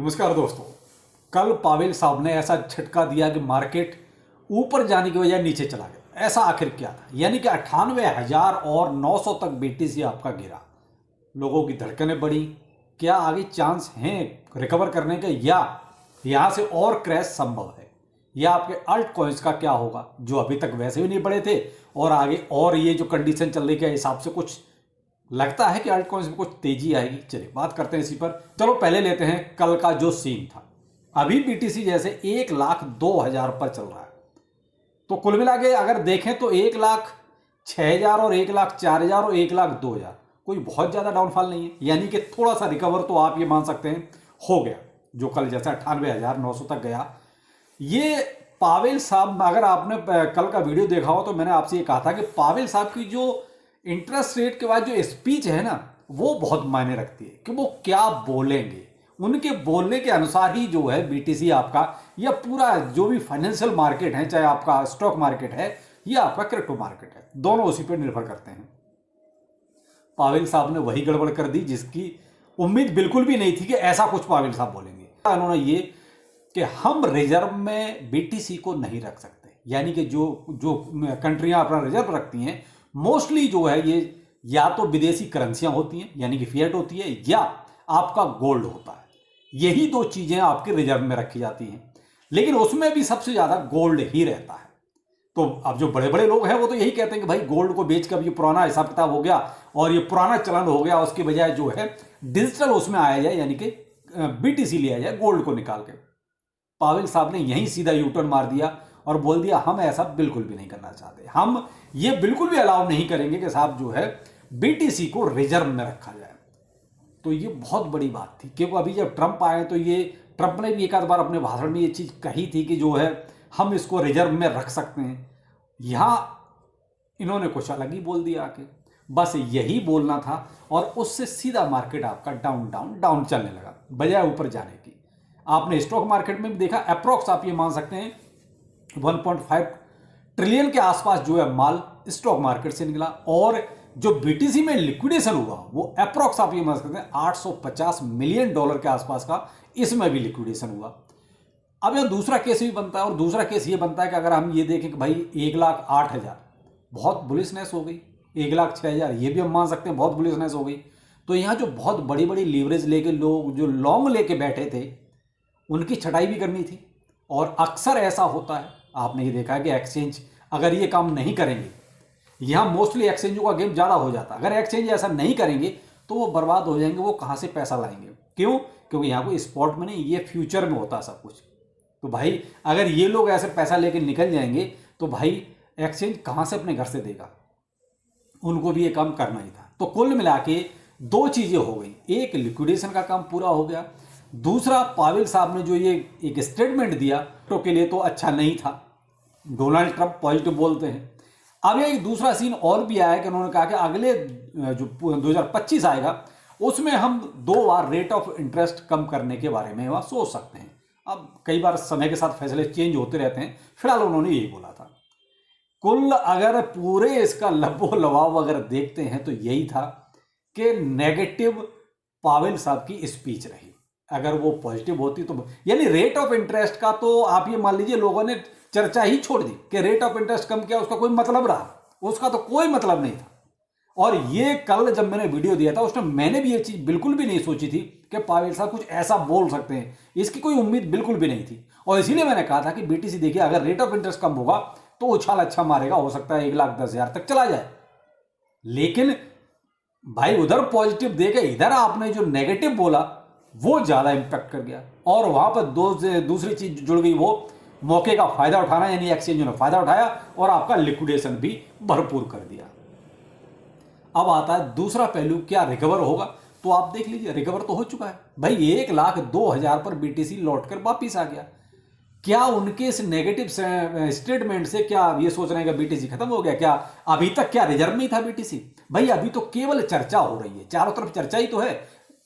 नमस्कार दोस्तों। कल पावेल साहब ने ऐसा झटका दिया कि मार्केट ऊपर जाने की बजाय नीचे चला गया। ऐसा आखिर क्या था? यानी कि 98,000 और 900 तक बीटीसी आपका गिरा। लोगों की धड़कनें बढ़ी। क्या आगे चांस हैं रिकवर करने के, या यहां से और क्रैश संभव है? या आपके अल्ट कॉइन्स का क्या होगा जो अभी तक वैसे भी नहीं बढ़े थे, और आगे और ये जो कंडीशन चल रही है हिसाब से कुछ लगता है कि अल्ट कॉइन्स में कुछ तेजी आएगी। चलिए बात करते हैं इसी पर। चलो पहले लेते हैं कल का जो सीन था। अभी बीटीसी जैसे 1,02,000 पर चल रहा है, तो कुल मिला के अगर देखें तो 1,06,000 और 1,04,000 और 1,02,000 कोई बहुत ज्यादा डाउनफॉल नहीं है। यानी कि थोड़ा सा रिकवर तो आप ये मान सकते हैं हो गया, जो कल जैसा 98,900 तक गया। ये पावेल साहब, अगर आपने कल का वीडियो देखा हो तो मैंने आपसे ये कहा था कि पावेल साहब की जो इंटरेस्ट रेट के बाद जो स्पीच है ना, वो बहुत मायने रखती है कि वो क्या बोलेंगे। उनके बोलने के अनुसार ही जो है बीटीसी आपका या पूरा जो भी फाइनेंशियल मार्केट है, चाहे आपका स्टॉक मार्केट है या आपका क्रिप्टो मार्केट है, दोनों उसी पर निर्भर करते हैं। पावेल साहब ने वही गड़बड़ कर दी जिसकी उम्मीद बिल्कुल भी नहीं थी कि ऐसा कुछ पावेल साहब बोलेंगे। उन्होंने ये कि हम रिजर्व में बीटीसी को नहीं रख सकते। यानी कि जो जो कंट्रियां अपना रिजर्व रखती हैं मोस्टली जो है ये या तो विदेशी करेंसियां होती हैं, यानी कि फिएट होती है, या आपका गोल्ड होता है। यही दो चीजें आपके रिजर्व में रखी जाती हैं, लेकिन उसमें भी सबसे ज्यादा गोल्ड ही रहता है। तो अब जो बड़े बड़े लोग हैं वो तो यही कहते हैं कि भाई गोल्ड को बेच कर ये पुराना हिसाब किताब हो गया और ये पुराना चलन हो गया, उसके बजाय जो है डिजिटल उसमें आया जाए, यानी कि बीटीसी लिया जाए गोल्ड को निकाल के। पावेल साहब ने यही सीधा यूटर्न मार दिया और बोल दिया हम ऐसा बिल्कुल भी नहीं करना चाहते, हम ये बिल्कुल भी अलाउ नहीं करेंगे कि साहब जो है बीटीसी को रिजर्व में रखा जाए। तो ये बहुत बड़ी बात थी, क्योंकि अभी जब ट्रंप आए तो ये ट्रंप ने भी एक आध बार अपने भाषण में ये चीज कही थी कि जो है हम इसको रिजर्व में रख सकते हैं। यहां इन्होंने कुछ अलग ही बोल दिया आके, बस यही बोलना था और उससे सीधा मार्केट आपका डाउन डाउन डाउन चलने लगा बजाय ऊपर जाने की। आपने स्टॉक मार्केट में भी देखा, अप्रोक्स आप ये मान सकते हैं 1.5 ट्रिलियन के आसपास जो है माल स्टॉक मार्केट से निकला, और जो बीटीसी में लिक्विडेशन हुआ वो अप्रोक्स आप ये मान सकते हैं 850 मिलियन डॉलर के आसपास का, इसमें भी लिक्विडेशन हुआ। अब यह दूसरा केस भी बनता है, और दूसरा केस ये बनता है कि अगर हम ये देखें कि भाई 1,08,000 बहुत बुलिशनेस हो गई, 1,06,000 ये भी हम मान सकते हैं बहुत बुलिशनेस हो गई। तो यहाँ जो बहुत बड़ी बड़ी लीवरेज लेके लोग जो लॉन्ग लेके बैठे थे उनकी छटाई भी करनी थी। और अक्सर ऐसा होता है, आपने ये देखा है कि एक्सचेंज अगर ये काम नहीं करेंगे, यहाँ मोस्टली एक्सचेंजों का गेम ज़्यादा हो जाता है। अगर एक्सचेंज ऐसा नहीं करेंगे तो वो बर्बाद हो जाएंगे, वो कहाँ से पैसा लाएंगे? क्यों? क्योंकि यहाँ कोई स्पॉट में नहीं, ये फ्यूचर में होता है सब कुछ। तो भाई अगर ये लोग ऐसे पैसा लेके निकल जाएंगे तो भाई एक्सचेंज कहाँ से अपने घर से देगा? उनको भी ये काम करना ही था। तो कुल मिला के दो चीज़ें हो गई, एक लिक्विडेशन का काम पूरा हो गया, दूसरा पावेल साहब ने जो ये एक स्टेटमेंट दिया तो के लिए तो अच्छा नहीं था। डोनाल्ड ट्रंप पॉजिटिव बोलते हैं। अब एक दूसरा सीन और भी आया कि उन्होंने कहा कि अगले जो 2025 आएगा उसमें हम 2 बार रेट ऑफ इंटरेस्ट कम करने के बारे में वहाँ सोच सकते हैं। अब कई बार समय के साथ फैसले चेंज होते रहते हैं, फिलहाल उन्होंने यही बोला था। कुल अगर पूरे इसका लबो लबाव अगर देखते हैं तो यही था कि नेगेटिव पावेल साहब की स्पीच रही। अगर वो पॉजिटिव होती तो यानी रेट ऑफ इंटरेस्ट का तो आप ये मान लीजिए लोगों ने चर्चा ही छोड़ दी कि रेट ऑफ इंटरेस्ट कम किया, उसका कोई मतलब रहा? उसका तो कोई मतलब नहीं था। और ये कल जब मैंने वीडियो दिया था उसमें मैंने भी ये चीज बिल्कुल भी नहीं सोची थी कि पावेल साहब कुछ ऐसा बोल सकते हैं, इसकी कोई उम्मीद बिल्कुल भी नहीं थी। और इसीलिए मैंने कहा था कि बीटीसी देखिए अगर रेट ऑफ इंटरेस्ट कम होगा तो उछाल अच्छा मारेगा, हो सकता है 1,10,000 तक चला जाए। लेकिन भाई उधर पॉजिटिव देके इधर आपने जो नेगेटिव बोला वो ज्यादा इंपैक्ट कर गया, और वहां पर दूसरी चीज जुड़ गई, वो मौके का फायदा उठाना, यानी एक्सचेंज ने फायदा उठाया और आपका लिक्विडेशन भी भरपूर कर दिया। अब आता है दूसरा पहलू, क्या रिकवर होगा? तो आप देख लीजिए रिकवर तो हो चुका है भाई, 1,02,000 पर बीटीसी लौटकर वापिस आ गया। क्या उनके इस नेगेटिव स्टेटमेंट से क्या ये सोच रहे हैं कि बीटीसी खत्म हो गया? क्या अभी तक क्या रिजर्व में ही था बीटीसी? भाई अभी तो केवल चर्चा हो रही है, चारों तरफ चर्चा ही तो है।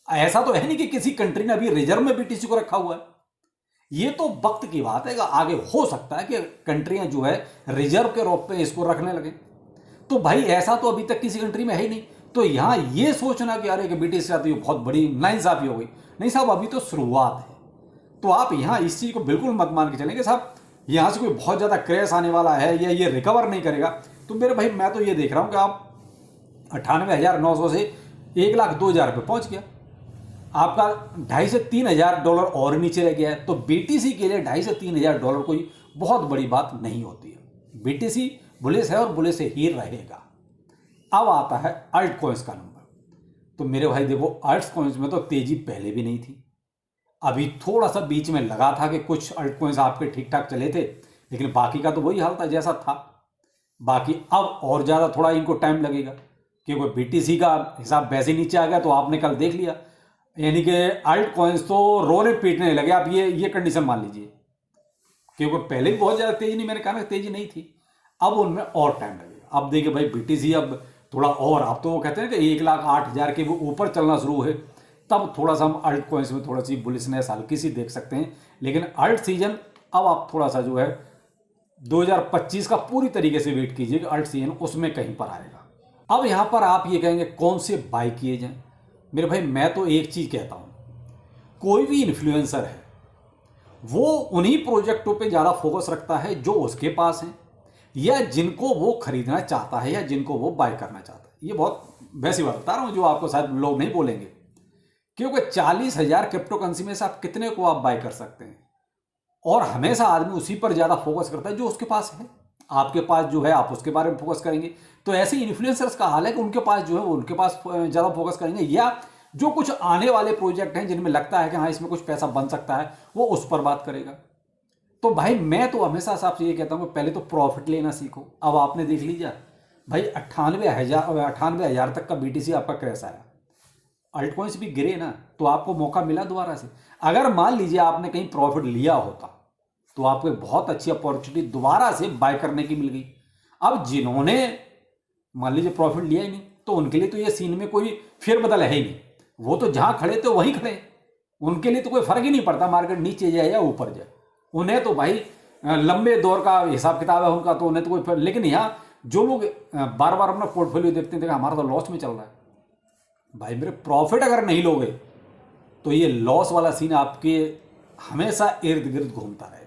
ऐसा तो है नहीं कि किसी कंट्री ने अभी रिजर्व में बीटीसी को रखा हुआ है। ये तो वक्त की बात है, आगे हो सकता है कि कंट्रियां जो है रिजर्व के रूप में इसको रखने लगे। तो भाई ऐसा तो अभी तक किसी कंट्री में है ही नहीं। तो यहां ये सोचना कि अरे कि बीटीसी आती है बहुत बड़ी नाइंसाफी हो गई। नहीं साहब, अभी तो शुरुआत है। तो आप यहाँ इस चीज़ को बिल्कुल मत मान के चलें कि साहब यहाँ से कोई बहुत ज़्यादा क्रैश आने वाला है या ये रिकवर नहीं करेगा। तो मेरे भाई मैं तो ये देख रहा हूँ कि आप 98,900 से 1,02,000 रुपये पहुँच गया, आपका $2,500 से $3,000 और नीचे रह गया है। तो BTC के लिए $2,500 से $3,000 कोई बहुत बड़ी बात नहीं होती है। BTC बुलिश है और बुलिश ही रहेगा। अब आता है अल्ट कॉइन्स का नंबर। तो मेरे भाई देखो, अल्ट कॉइन्स में तो तेजी पहले भी नहीं थी, अभी थोड़ा सा बीच में लगा था कि कुछ अल्ट कॉइन्स आपके ठीक ठाक चले थे, लेकिन बाकी का तो वही हाल था जैसा था। बाकी अब और ज़्यादा थोड़ा इनको टाइम लगेगा, क्योंकि BTC का हिसाब वैसे नीचे आ गया। तो आपने कल देख लिया, यानी कि अल्ट कॉइन्स तो रोने पीटने लगे। आप ये कंडीशन मान लीजिए, क्योंकि पहले भी बहुत ज़्यादा तेजी नहीं, मैंने कहा ना तेजी नहीं थी, अब उनमें और टाइम लगेगा। अब देखिए भाई BTC अब थोड़ा और, अब तो वो कहते हैं कि 1,08,000 के वो ऊपर चलना शुरू है, तब थोड़ा सा हम अल्ट कॉइन्स में थोड़ा सी बुलिशनेस हल्की सी देख सकते हैं। लेकिन अल्ट सीजन अब आप थोड़ा सा जो है 2025 का पूरी तरीके से वेट कीजिए कि अल्ट सीजन उसमें कहीं पर आएगा। अब यहाँ पर आप ये कहेंगे कौन से बाय किए जाएं। मेरे भाई मैं तो एक चीज़ कहता हूँ, कोई भी इन्फ्लुएंसर है वो उन्हीं प्रोजेक्टों पे ज़्यादा फोकस रखता है जो उसके पास हैं, या जिनको वो खरीदना चाहता है, या जिनको वो बाय करना चाहता है। ये बहुत वैसी बात बता रहा हूँ जो आपको शायद लोग नहीं बोलेंगे, क्योंकि 40,000 क्रिप्टो करेंसी में से आप कितने को आप बाय कर सकते हैं। और हमेशा आदमी उसी पर ज़्यादा फोकस करता है जो उसके पास है। आपके पास जो है आप उसके बारे में फोकस करेंगे। तो ऐसे इन्फ्लुएंसर्स का हाल है कि उनके पास जो है वो उनके पास ज़्यादा फोकस करेंगे, या जो कुछ आने वाले प्रोजेक्ट हैं जिनमें लगता है कि हाँ इसमें कुछ पैसा बन सकता है, वो उस पर बात करेगा। तो भाई मैं तो हमेशा आपसे ये कहता हूँ कि पहले तो प्रॉफिट लेना सीखो। अब आपने देख लीजिए भाई 98,000 तक का BTC आपका क्रैश आया, अल्ट कॉइन्स भी गिरे ना, तो आपको मौका मिला दोबारा से। अगर मान लीजिए आपने कहीं प्रॉफिट लिया होता तो आपको एक बहुत अच्छी अपॉर्चुनिटी दोबारा से बाय करने की मिल गई। अब जिन्होंने मान लीजिए प्रॉफिट लिया ही नहीं, तो उनके लिए तो ये सीन में कोई फेरबदल है ही नहीं, वो तो जहां खड़े थे वहीं खड़े, उनके लिए तो कोई फर्क ही नहीं पड़ता मार्केट नीचे जाए या ऊपर जाए। उन्हें तो भाई लंबे दौर का हिसाब किताब है उनका, तो उन्हें तो कोई। लेकिन यहाँ जो लोग बार बार अपना पोर्टफोलियो देखते हैं, हमारा तो लॉस में चल रहा है, भाई मेरे प्रॉफिट अगर नहीं लोगे तो ये लॉस वाला सीन आपके हमेशा इर्द गिर्द घूमता रहेगा।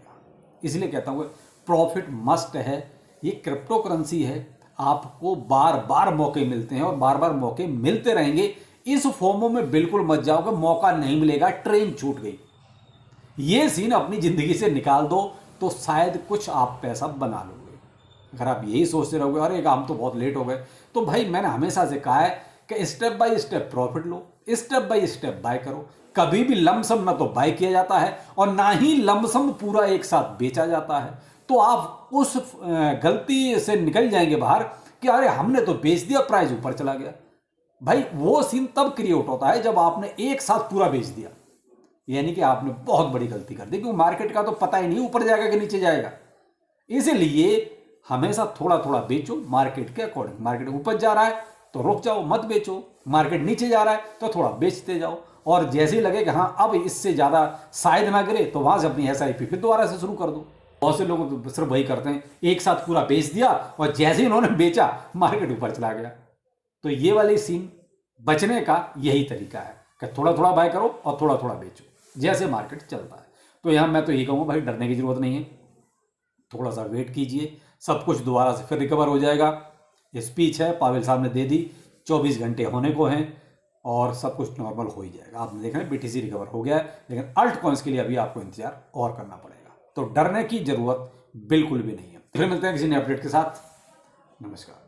इसलिए कहता हूँ प्रॉफिट मस्ट है। ये क्रिप्टो करेंसी है, आपको बार बार मौके मिलते हैं और बार बार मौके मिलते रहेंगे। इस फोमो में बिल्कुल मत जाओ कि मौका नहीं मिलेगा, ट्रेन छूट गई। ये सीन अपनी जिंदगी से निकाल दो तो शायद कुछ आप पैसा बना लोगे। अगर आप यही सोचते रहोगे अरे काम तो बहुत लेट हो गए, तो भाई मैंने हमेशा से कहा है कि step by step profit low, step by step by करो। कभी भी लमसम ना तो बाय किया जाता है और ना ही लमसम पूरा एक साथ बेचा जाता है। तो आप उस गलती से निकल जाएंगे बाहर कि अरे हमने तो बेच दिया, प्राइस ऊपर चला गया। भाई वो सीन तब क्रिएट होता है जब आपने एक साथ पूरा बेच दिया, यानी कि आपने बहुत बड़ी गलती कर दी, क्योंकि मार्केट का तो पता ही नहीं ऊपर जाएगा कि नीचे जाएगा। इसीलिए हमेशा थोड़ा थोड़ा बेचो मार्केट के अकॉर्डिंग। मार्केट ऊपर जा रहा है तो रुक जाओ, मत बेचो। मार्केट नीचे जा रहा है तो थोड़ा बेचते जाओ, और जैसे ही लगे कि हाँ अब इससे ज़्यादा शायद ना गिरे तो वहाँ से अपनी SIP फिर दोबारा से शुरू कर दो। बहुत से लोग तो सिर्फ वही करते हैं, एक साथ पूरा बेच दिया और जैसे ही उन्होंने बेचा मार्केट ऊपर चला गया। तो ये वाली सीन बचने का यही तरीका है कि थोड़ा थोड़ा बाय करो और थोड़ा थोड़ा बेचो जैसे मार्केट चलता है। तो यहाँ मैं तो यही कहूँगा भाई डरने की जरूरत नहीं है, थोड़ा सा वेट कीजिए, सब कुछ दोबारा से फिर रिकवर हो जाएगा। स्पीच है पावेल साहब ने दे दी, 24 घंटे होने को हैं और सब कुछ नॉर्मल हो ही जाएगा। आपने देखा है BTC रिकवर हो गया है, लेकिन अल्ट कॉइन्स के लिए अभी आपको इंतजार और करना पड़ेगा। तो डरने की जरूरत बिल्कुल भी नहीं है। फिर मिलते हैं किसी नए अपडेट के साथ। नमस्कार।